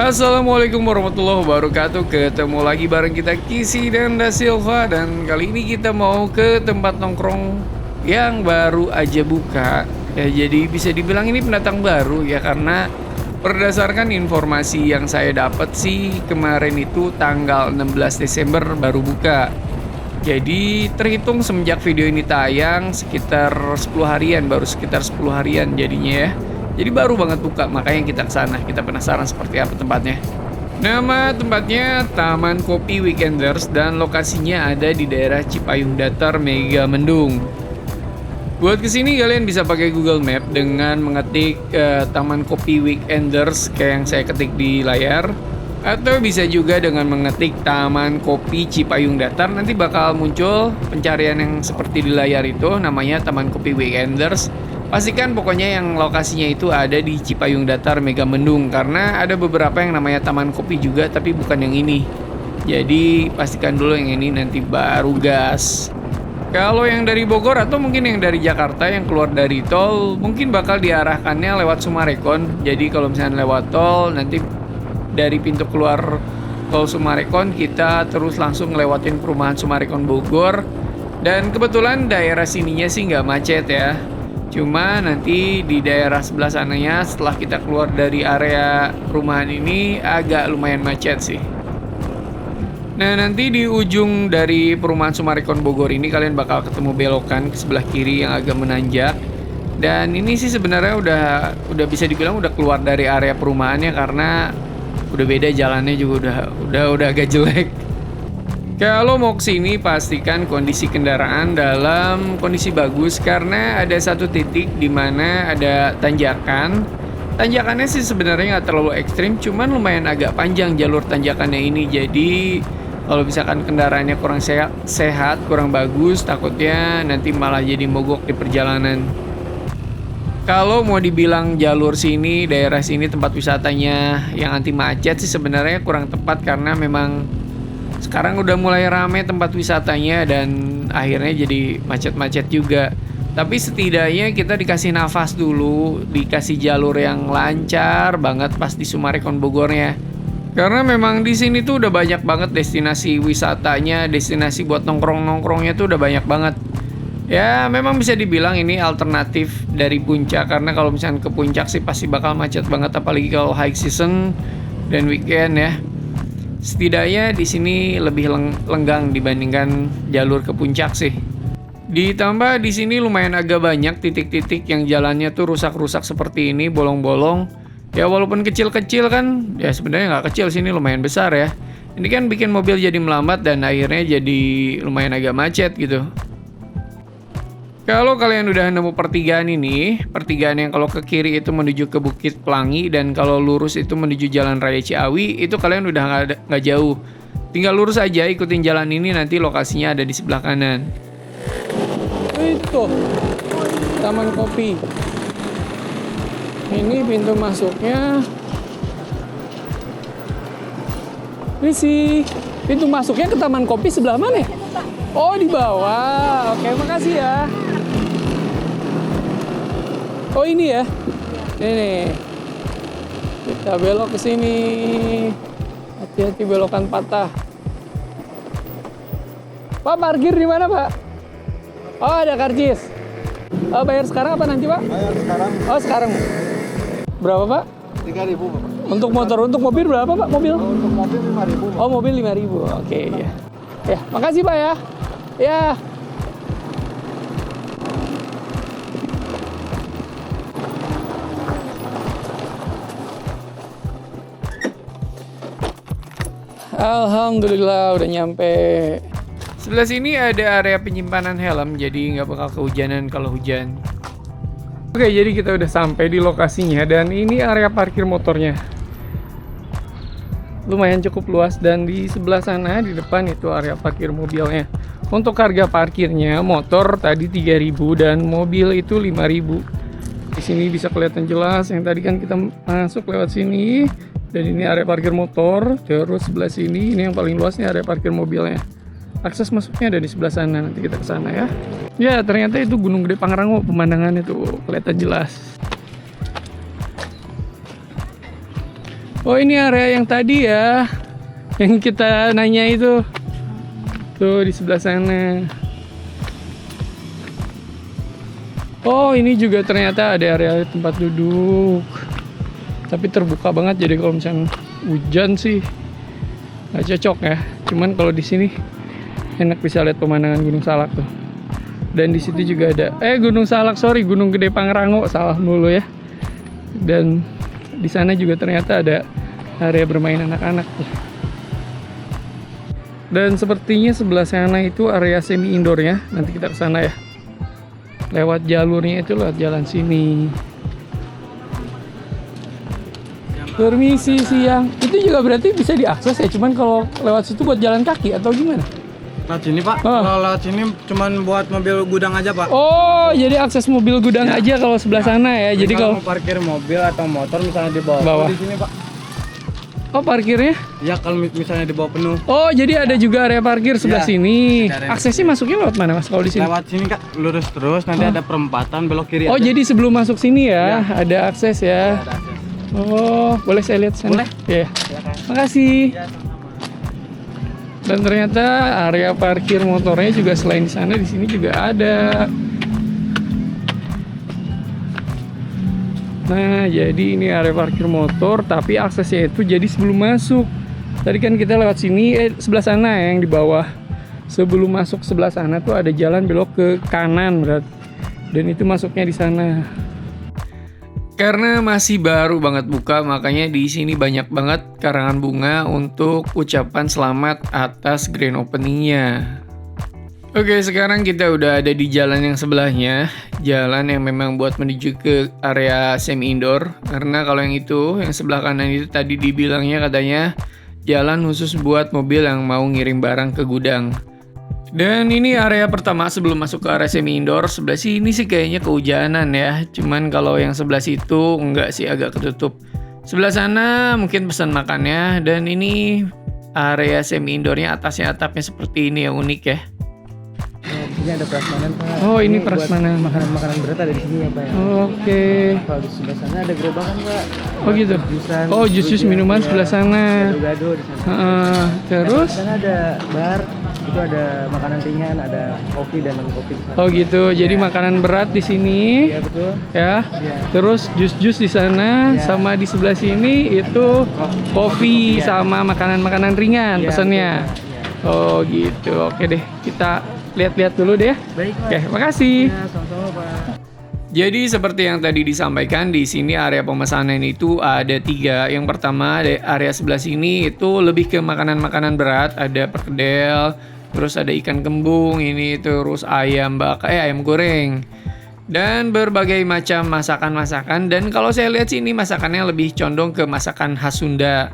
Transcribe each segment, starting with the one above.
Assalamualaikum warahmatullahi wabarakatuh. Ketemu lagi bareng kita Kisi dan Da Silva. Dan kali ini kita mau ke tempat nongkrong yang baru aja buka. Ya, jadi bisa dibilang ini pendatang baru ya, karena berdasarkan informasi yang saya dapat sih, kemarin itu tanggal 16 Desember baru buka. Jadi terhitung semenjak video ini tayang sekitar 10 harian, baru sekitar 10 harian jadinya ya. Jadi baru banget buka, makanya kita kesana. Kita penasaran seperti apa tempatnya. Nama tempatnya Taman Kopi Weekenders dan lokasinya ada di daerah Cipayung Datar, Mega Mendung. Buat kesini kalian bisa pakai Google Map dengan mengetik Taman Kopi Weekenders kayak yang saya ketik di layar. Atau bisa juga dengan mengetik Taman Kopi Cipayung Datar. Nanti bakal muncul pencarian yang seperti di layar itu, namanya Taman Kopi Weekenders. Pastikan pokoknya yang lokasinya itu ada di Cipayung Datar, Mega Mendung. Karena ada beberapa yang namanya Taman Kopi juga, tapi bukan yang ini. Jadi pastikan dulu yang ini, nanti baru gas. Kalau yang dari Bogor atau mungkin yang dari Jakarta yang keluar dari tol, mungkin bakal diarahkannya lewat Sumarekon. Jadi kalau misalnya lewat tol, nanti dari pintu keluar tol Sumarekon kita terus langsung ngelewatin perumahan Sumarekon Bogor. Dan kebetulan daerah sininya sih nggak macet ya. Cuma nanti di daerah sebelah sananya setelah kita keluar dari area perumahan ini agak lumayan macet sih. Nah, nanti di ujung dari perumahan Sumarekon Bogor ini kalian bakal ketemu belokan ke sebelah kiri yang agak menanjak. Dan ini sih sebenarnya udah bisa dibilang udah keluar dari area perumahannya, karena udah beda jalannya juga udah agak jelek. Kalau mau kesini pastikan kondisi kendaraan dalam kondisi bagus, karena ada satu titik di mana ada tanjakan. Tanjakannya sih sebenarnya nggak terlalu ekstrim, cuman lumayan agak panjang jalur tanjakannya ini. Jadi kalau misalkan kendaraannya kurang sehat, kurang bagus, takutnya nanti malah jadi mogok di perjalanan. Kalau mau dibilang jalur sini, daerah sini tempat wisatanya yang anti macet sih sebenarnya kurang tepat, karena memang sekarang udah mulai rame tempat wisatanya dan akhirnya jadi macet-macet juga. Tapi setidaknya kita dikasih nafas dulu, dikasih jalur yang lancar banget pas di Sumarekon Bogornya. Karena memang di sini tuh udah banyak banget destinasi wisatanya, destinasi buat nongkrong-nongkrongnya tuh udah banyak banget. Ya memang bisa dibilang ini alternatif dari puncak, karena kalau misalnya ke puncak sih pasti bakal macet banget, apalagi kalau high season dan weekend ya. Setidaknya di sini lebih lenggang dibandingkan jalur ke puncak sih. Ditambah di sini lumayan agak banyak titik-titik yang jalannya tuh rusak-rusak seperti ini, bolong-bolong. Ya walaupun kecil-kecil kan, ya sebenarnya nggak kecil, sini lumayan besar ya. Ini kan bikin mobil jadi melambat dan akhirnya jadi lumayan agak macet gitu. Kalau kalian udah nemu pertigaan ini, pertigaan yang kalau ke kiri itu menuju ke Bukit Pelangi dan kalau lurus itu menuju Jalan Raya Ciawi, itu kalian udah nggak jauh. Tinggal lurus aja, ikutin jalan ini, nanti lokasinya ada di sebelah kanan. Itu Taman Kopi. Ini pintu masuknya. Ini sih pintu masuknya ke Taman Kopi sebelah mana? Oh, di bawah. Oke, makasih ya. Oh, ini ya. Ini. Kita belok ke sini. Hati-hati belokan patah. Pak, parkir di mana, Pak? Oh, ada karcis. Oh, bayar sekarang apa nanti, Pak? Bayar sekarang. Oh, sekarang. Berapa, Pak? 3.000, Pak. Untuk motor, untuk mobil berapa, Pak? Mobil? Untuk mobil 5.000. Oh, mobil 5.000. Oke, ya. Ya, makasih, Pak ya. Ya. Alhamdulillah udah nyampe. Sebelah sini ada area penyimpanan helm, jadi nggak bakal kehujanan kalau hujan. Oke, jadi kita udah sampai di lokasinya dan ini area parkir motornya. Lumayan cukup luas dan di sebelah sana di depan itu area parkir mobilnya. Untuk harga parkirnya motor tadi 3.000 dan mobil itu 5.000. Di sini bisa kelihatan jelas, yang tadi kan kita masuk lewat sini. Dan ini area parkir motor, terus sebelah sini ini yang paling luas nih area parkir mobilnya. Akses masuknya ada di sebelah sana, nanti kita ke sana ya. Ya, ternyata itu Gunung Gede Pangrango, pemandangannya tuh kelihatan jelas. Oh ini area yang tadi ya, yang kita nanya itu. Tuh di sebelah sana. Oh ini juga ternyata ada area tempat duduk. Tapi terbuka banget, jadi kalau misalnya hujan sih nggak cocok ya. Cuman kalau di sini enak, bisa lihat pemandangan Gunung Salak tuh. Dan di situ juga ada Gunung Salak, sorry, Gunung Gede Pangrango, salah mulu ya. Dan di sana juga ternyata ada area bermain anak-anak tuh. Dan sepertinya sebelah sana itu area semi indoornya. Nanti kita ke sana ya. Lewat jalurnya itu lewat jalan sini. Permisi siang. Itu juga berarti bisa diakses ya. Cuman kalau lewat situ buat jalan kaki atau gimana? Lewat sini Pak. Oh. Kalau lewat sini cuman buat mobil gudang aja Pak. Oh, jadi akses mobil gudang aja kalau sebelah sana ya. Jadi kalau mau parkir mobil atau motor misalnya di bawah. Di sini Pak. Oh, parkirnya? Ya kalau misalnya di bawah penuh. Oh, jadi ada juga area parkir sebelah Ya, sini. ada area Aksesnya masuknya lewat mana Mas kalau di sini? Lewat sini Kak, lurus terus nanti ada perempatan belok kiri. Oh, aja. jadi sebelum masuk sini ya, ada akses ya. Ada akses. Oh, boleh saya lihat sana? Boleh. Iya. Silakan. Makasih. Ya, sama-sama. Dan ternyata area parkir motornya juga selain di sana, di sini juga ada. Nah, jadi ini area parkir motor, tapi aksesnya itu jadi sebelum masuk. Tadi kan kita lewat sini, sebelah sana ya, yang di bawah. Sebelum masuk sebelah sana tuh ada jalan belok ke kanan berarti. Dan itu masuknya di sana. Karena masih baru banget buka, makanya di sini banyak banget karangan bunga untuk ucapan selamat atas grand openingnya. Oke, sekarang kita udah ada di jalan yang sebelahnya. Jalan yang memang buat menuju ke area semi indoor. Karena kalau yang itu, yang sebelah kanan itu tadi dibilangnya katanya jalan khusus buat mobil yang mau ngirim barang ke gudang. Dan ini area pertama sebelum masuk ke area semi indoor. Sebelah sini sih kayaknya kehujanan ya. Cuman kalau yang sebelah situ enggak sih, agak ketutup. Sebelah sana mungkin pesan makannya. Dan ini area semi indoornya, atasnya atapnya seperti ini ya, unik ya. Ini ada prasmanan Pak. Oh, ini buat prasmanan. Makanan-makanan berat ada di sini ya Pak ya. Oke. Kalau di sebelah sana ada gerobakan Pak. Oh gitu. Jusan, Oh, jus-jus minuman sebelah sana. Gado-gado di sana. Terus? Di sana ada bar, itu ada makanan ringan, ada kopi dan non kopi di sana. Oh gitu. Jadi makanan berat di sini. Iya betul. Ya. Iya. Terus jus-jus di sana, Iya. sama di sebelah sini itu kopi Iya. sama makanan-makanan ringan Iya, pesennya. betul, Pak. Iya. Oh gitu. Oke deh. Kita lihat-lihat dulu deh. Baik Pak. Oke, makasih. Ya, sama-sama Pak. Jadi seperti yang tadi disampaikan, di sini area pemesanan itu ada 3. Yang pertama area sebelah sini itu lebih ke makanan-makanan berat, ada perkedel, terus ada ikan kembung, ini terus ayam bakar, ayam goreng, dan berbagai macam masakan-masakan. Dan kalau saya lihat sini masakannya lebih condong ke masakan khas Sunda.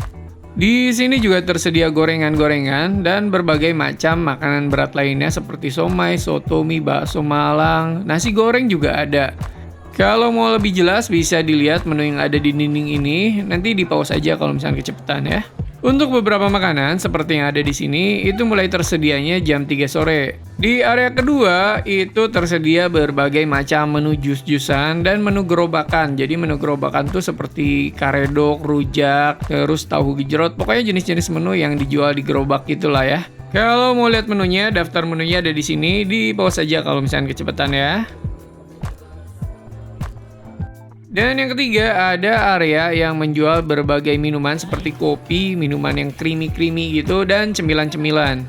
Di sini juga tersedia gorengan-gorengan dan berbagai macam makanan berat lainnya seperti somai, soto, mie, bakso Malang, nasi goreng juga ada. Kalau mau lebih jelas bisa dilihat menu yang ada di dinding ini, nanti di pause aja kalau misalnya kecepatan ya. Untuk beberapa makanan seperti yang ada di sini itu mulai tersedianya jam 3 sore. Di area kedua itu tersedia berbagai macam menu jus-jusan dan menu gerobakan. Jadi menu gerobakan tuh seperti karedok, rujak, terus tahu gejrot, pokoknya jenis-jenis menu yang dijual di gerobak gitulah ya. Kalau mau lihat menunya, daftar menunya ada di sini, di pause aja kalau misalnya kecepatan ya. Dan yang ketiga ada area yang menjual berbagai minuman seperti kopi, minuman yang creamy-creamy gitu, dan cemilan-cemilan.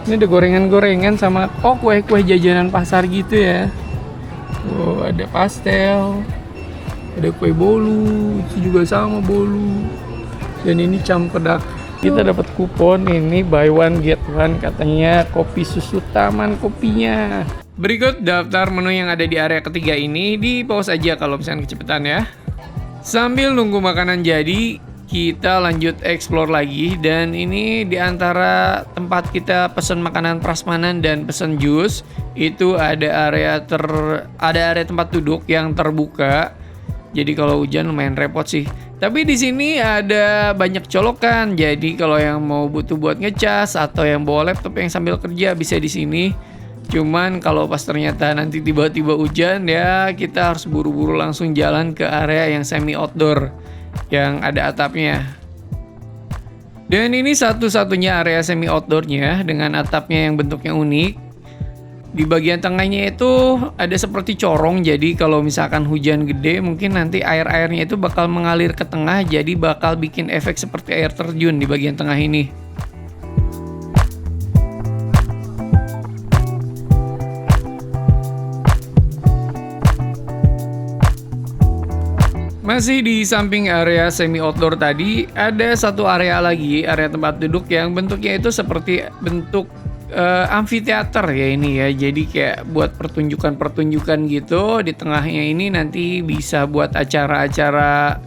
Ini ada gorengan-gorengan sama kue-kue jajanan pasar gitu ya. Oh, ada pastel, ada kue bolu, itu juga sama bolu. Dan ini campedak. Kita dapat kupon ini buy one get one, katanya kopi susu Taman Kopinya. Berikut daftar menu yang ada di area ketiga ini, di pause aja kalau misalnya kecepatan ya. Sambil nunggu makanan jadi, kita lanjut explore lagi. Dan ini di antara tempat kita pesan makanan prasmanan dan pesan jus, itu ada area tempat duduk yang terbuka. Jadi kalau hujan lumayan repot sih. Tapi di sini ada banyak colokan. Jadi kalau yang mau butuh buat ngecas atau yang bawa laptop yang sambil kerja bisa di sini. Cuman kalau pas ternyata nanti tiba-tiba hujan ya kita harus buru-buru langsung jalan ke area yang semi outdoor. yang ada atapnya. Dan ini satu-satunya area semi outdoornya dengan atapnya yang bentuknya unik. Di bagian tengahnya itu ada seperti corong, jadi kalau misalkan hujan gede mungkin nanti air-airnya itu bakal mengalir ke tengah, jadi bakal bikin efek seperti air terjun di bagian tengah ini. Masih di samping area semi outdoor tadi, ada satu area lagi, area tempat duduk yang bentuknya itu seperti bentuk amfiteater ya ini ya. Jadi kayak buat pertunjukan-pertunjukan gitu. Di tengahnya ini nanti bisa buat acara-acara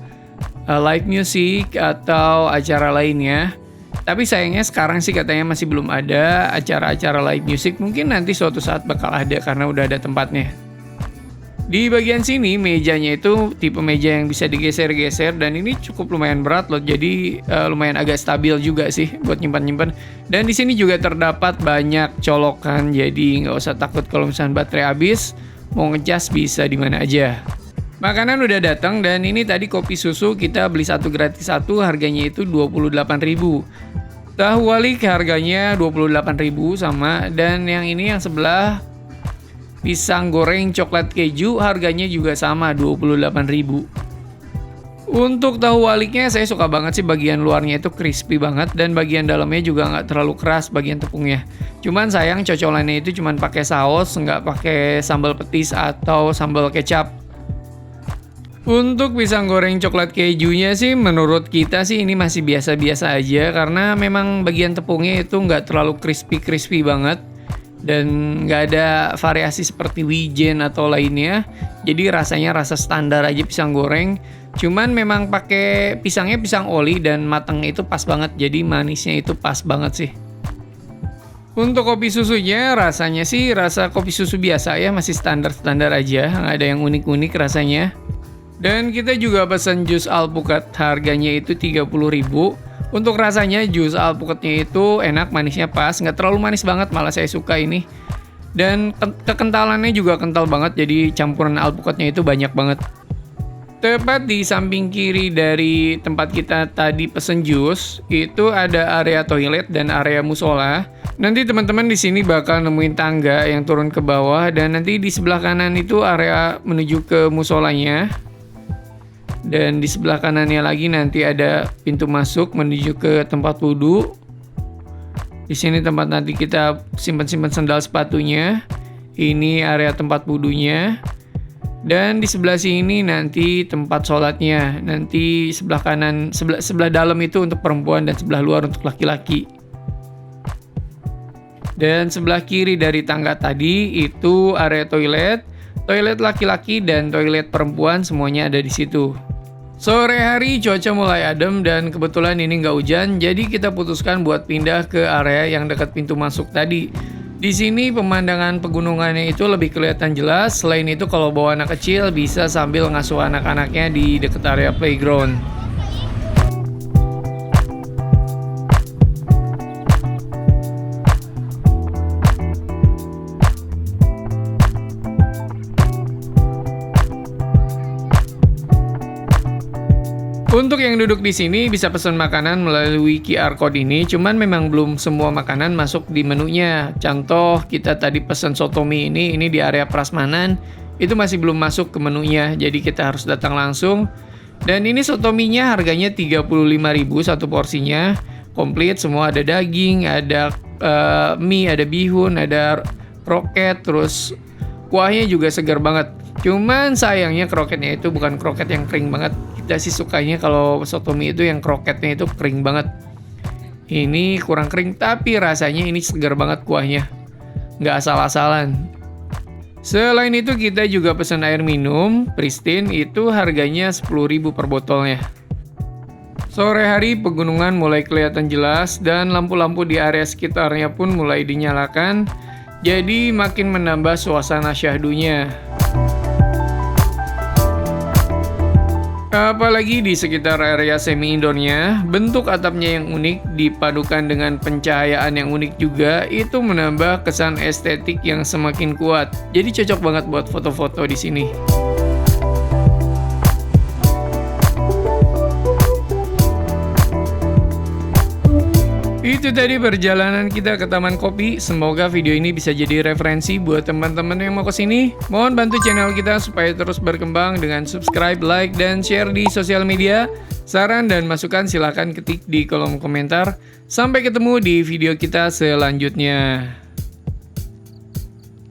live music atau acara lainnya. Tapi sayangnya sekarang sih katanya masih belum ada acara-acara live music. Mungkin nanti suatu saat bakal ada karena udah ada tempatnya. Di bagian sini mejanya itu tipe meja yang bisa digeser-geser dan ini cukup lumayan berat loh, jadi lumayan agak stabil juga sih buat nyimpan-nyimpan. Dan di sini juga terdapat banyak colokan, jadi nggak usah takut kalau misalnya baterai habis, mau ngecas bisa di mana aja. Makanan udah datang dan ini tadi kopi susu kita beli satu gratis satu, harganya itu 28.000. Tahu walik harganya 28.000 sama, dan yang ini yang sebelah pisang goreng coklat keju harganya juga sama 28.000. Untuk tahu waliknya saya suka banget sih, bagian luarnya itu crispy banget dan bagian dalamnya juga nggak terlalu keras bagian tepungnya. Cuman sayang cocolannya itu cuman pakai saus, nggak pakai sambal petis atau sambal kecap. Untuk pisang goreng coklat kejunya sih menurut kita sih ini masih biasa-biasa aja karena memang bagian tepungnya itu nggak terlalu crispy banget. Dan nggak ada variasi seperti wijen atau lainnya, jadi rasanya rasa standar aja pisang goreng. Cuman memang pakai pisangnya pisang oli dan matangnya itu pas banget, jadi manisnya itu pas banget sih. Untuk kopi susunya rasanya sih rasa kopi susu biasa ya, masih standar-standar aja, nggak ada yang unik-unik rasanya. Dan kita juga pesan jus alpukat, harganya itu 30.000. Untuk rasanya jus alpukatnya itu enak, manisnya pas, nggak terlalu manis banget, malah saya suka ini. Dan kekentalannya juga kental banget, jadi campuran alpukatnya itu banyak banget. Tepat di samping kiri dari tempat kita tadi pesen jus, itu ada area toilet dan area musola. Nanti teman-teman di sini bakal nemuin tangga yang turun ke bawah, dan nanti di sebelah kanan itu area menuju ke musolanya. Dan di sebelah kanannya lagi nanti ada pintu masuk menuju ke tempat wudhu. Di sini tempat nanti kita simpan-simpan sandal sepatunya. Ini area tempat wudhunya. Dan di sebelah sini nanti tempat sholatnya. Nanti sebelah kanan, sebelah dalam itu untuk perempuan dan sebelah luar untuk laki-laki. Dan sebelah kiri dari tangga tadi itu area toilet. Toilet laki-laki dan toilet perempuan semuanya ada di situ. Sore hari cuaca mulai adem dan kebetulan ini nggak hujan, jadi kita putuskan buat pindah ke area yang dekat pintu masuk tadi. Di sini pemandangan pegunungannya itu lebih kelihatan jelas. Selain itu kalau bawa anak kecil bisa sambil ngasuh anak-anaknya di dekat area playground. Untuk yang duduk di sini bisa pesan makanan melalui QR code ini, cuman memang belum semua makanan masuk di menunya. Contoh kita tadi pesan soto mie ini di area prasmanan, itu masih belum masuk ke menunya, jadi kita harus datang langsung. Dan ini soto mie-nya harganya 35.000 satu porsinya, komplit semua, ada daging, ada mie, ada bihun, ada kroket, terus kuahnya juga segar banget. Cuman sayangnya kroketnya itu bukan kroket yang kering banget. Kita sih sukanya kalau soto mie itu yang kroketnya itu kering banget. Ini kurang kering tapi rasanya ini segar banget kuahnya. Nggak asal-asalan. Selain itu kita juga pesan air minum Pristine, itu harganya 10.000 per botolnya. Sore hari pegunungan mulai kelihatan jelas dan lampu-lampu di area sekitarnya pun mulai dinyalakan. Jadi makin menambah suasana syahdunya. Apalagi di sekitar area semi indoornya, bentuk atapnya yang unik dipadukan dengan pencahayaan yang unik juga, itu menambah kesan estetik yang semakin kuat. Jadi cocok banget buat foto-foto di sini. Itu tadi perjalanan kita ke Taman Kopi. Semoga video ini bisa jadi referensi buat teman-teman yang mau kesini. Mohon bantu channel kita supaya terus berkembang dengan subscribe, like, dan share di sosial media. Saran dan masukan silahkan ketik di kolom komentar. Sampai ketemu di video kita selanjutnya.